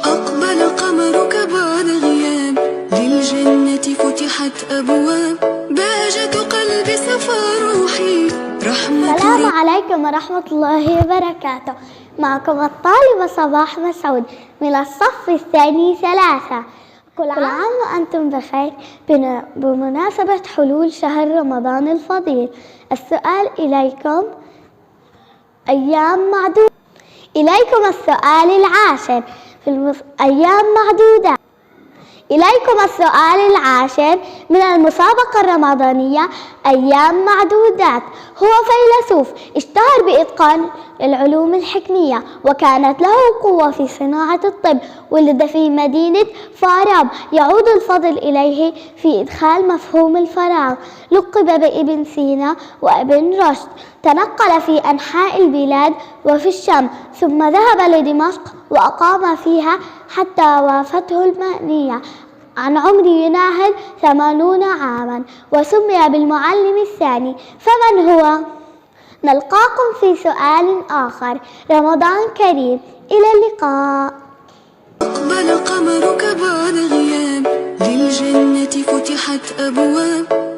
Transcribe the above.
أقبل قمرك بعد غياب، للجنة فتحت أبواب، بهجة قلبي صفى روحي رحمة. السلام عليكم ورحمة الله وبركاته. معكم الطالبة صباح مسعود من الصف الثاني 3. كل عام وأنتم بخير بمناسبة حلول شهر رمضان الفضيل. السؤال إليكم أيام معدودة. إليكم السؤال العاشر في أيام معدودة. إليكم السؤال العاشر من المسابقة الرمضانية أيام معدودات. هو فيلسوف اشتهر بإتقان العلوم الحكمية، وكانت له قوة في صناعة الطب. ولد في مدينة فاراب، يعود الفضل إليه في إدخال مفهوم الفراغ. لقب بابن سينا وابن رشد. تنقل في أنحاء البلاد وفي الشام، ثم ذهب لدمشق وأقام فيها حتى وافته المنية عن عمر يناهز 80 عاما، وسمي بالمعلم الثاني. فمن هو؟ نلقاكم في سؤال آخر. رمضان كريم، إلى اللقاء. أقبل قمرك بعد غياب، للجنة فتحت أبواب.